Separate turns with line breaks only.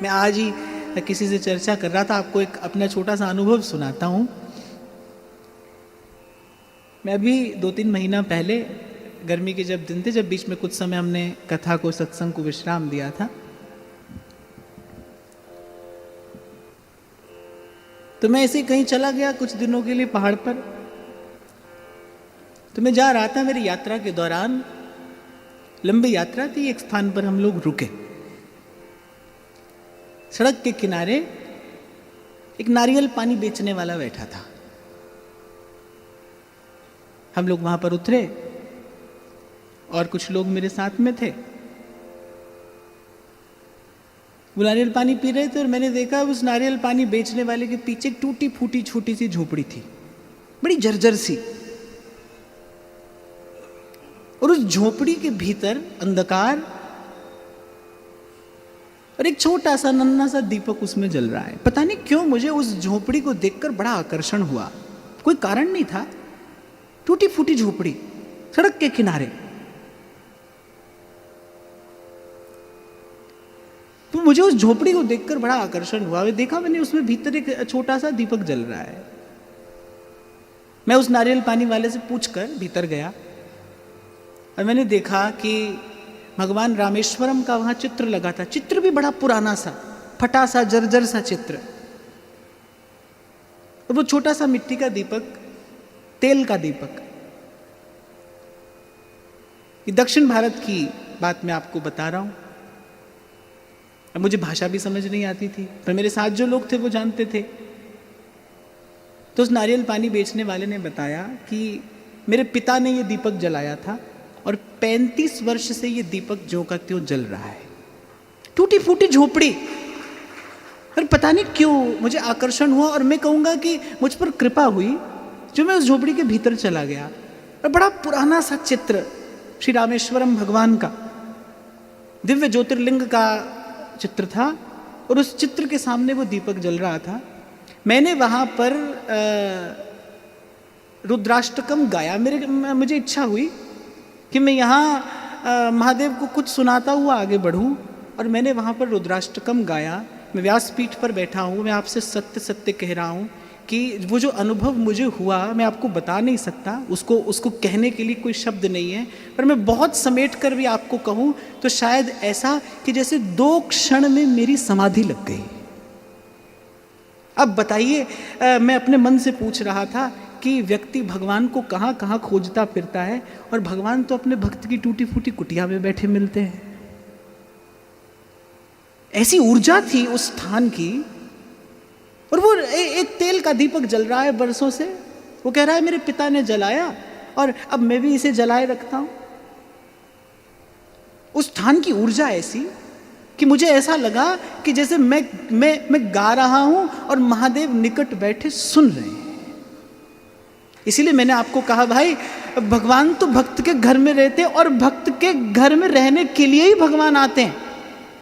मैं आज ही किसी से चर्चा कर रहा था, आपको एक अपना छोटा सा अनुभव सुनाता हूँ। मैं अभी 2-3 महीना पहले, गर्मी के जब दिन थे, जब बीच में कुछ समय हमने कथा को, सत्संग को विश्राम दिया था, तो मैं ऐसे कहीं चला गया कुछ दिनों के लिए पहाड़ पर। तो मैं जा रहा था, मेरी यात्रा के दौरान, लंबी यात्रा थी, एक स्थान पर हम लोग रुके। सड़क के किनारे एक नारियल पानी बेचने वाला बैठा था। हम लोग वहां पर उतरे और कुछ लोग मेरे साथ में थे। वो नारियल पानी पी रहे थे और मैंने देखा उस नारियल पानी बेचने वाले के पीछे एक टूटी फूटी छोटी सी झोपड़ी थी, बड़ी जर्जर सी। और उस झोपड़ी के भीतर अंधकार और एक छोटा सा नन्हा सा दीपक उसमें जल रहा है। पता नहीं क्यों मुझे उस झोपड़ी को देखकर बड़ा आकर्षण हुआ। कोई कारण नहीं था, टूटी फूटी झोपड़ी सड़क के किनारे। तो मुझे उस झोपड़ी को देखकर बड़ा आकर्षण हुआ। देखा मैंने, उसमें भीतर एक छोटा सा दीपक जल रहा है। मैं उस नारियल पानी वाले से पूछकर भीतर गया और मैंने देखा कि भगवान रामेश्वरम का वहां चित्र लगा था। चित्र भी बड़ा पुराना सा, फटा सा, जर्जर सा चित्र। और वो छोटा सा मिट्टी का दीपक, तेल का दीपक। ये दक्षिण भारत की बात मैं आपको बता रहा हूं। अब मुझे भाषा भी समझ नहीं आती थी, पर मेरे साथ जो लोग थे वो जानते थे। तो उस नारियल पानी बेचने वाले ने बताया कि मेरे पिता ने ये दीपक जलाया था और 35 वर्ष से ये दीपक ज्यों का त्यों जल रहा है। टूटी फूटी झोपड़ी। और पता नहीं क्यों मुझे आकर्षण हुआ, और मैं कहूंगा कि मुझ पर कृपा हुई जो मैं उस झोपड़ी के भीतर चला गया। और बड़ा पुराना सा चित्र श्री रामेश्वरम भगवान का, दिव्य ज्योतिर्लिंग का चित्र था, और उस चित्र के सामने वो दीपक जल रहा था। मैंने वहां पर रुद्राष्टकम गाया। मुझे इच्छा हुई कि मैं यहाँ महादेव को कुछ सुनाता हुआ आगे बढ़ूँ, और मैंने वहाँ पर रुद्राष्टकम गाया। मैं व्यासपीठ पर बैठा हूँ, मैं आपसे सत्य सत्य कह रहा हूँ कि वो जो अनुभव मुझे हुआ मैं आपको बता नहीं सकता, उसको कहने के लिए कोई शब्द नहीं है। पर मैं बहुत समेट कर भी आपको कहूँ तो शायद ऐसा कि जैसे 2 क्षण में मेरी समाधि लग गई। अब बताइए, मैं अपने मन से पूछ रहा था कि व्यक्ति भगवान को कहाँ कहाँ खोजता फिरता है, और भगवान तो अपने भक्त की टूटी फूटी कुटिया में बैठे मिलते हैं। ऐसी ऊर्जा थी उस स्थान की। और वो एक तेल का दीपक जल रहा है बरसों से। वो कह रहा है मेरे पिता ने जलाया और अब मैं भी इसे जलाए रखता हूं। उस स्थान की ऊर्जा ऐसी कि मुझे ऐसा लगा कि जैसे मैं गा रहा हूं और महादेव निकट बैठे सुन रहे हैं। इसीलिए मैंने आपको कहा, भाई भगवान तो भक्त के घर में रहते हैं, और भक्त के घर में रहने के लिए ही भगवान आते हैं।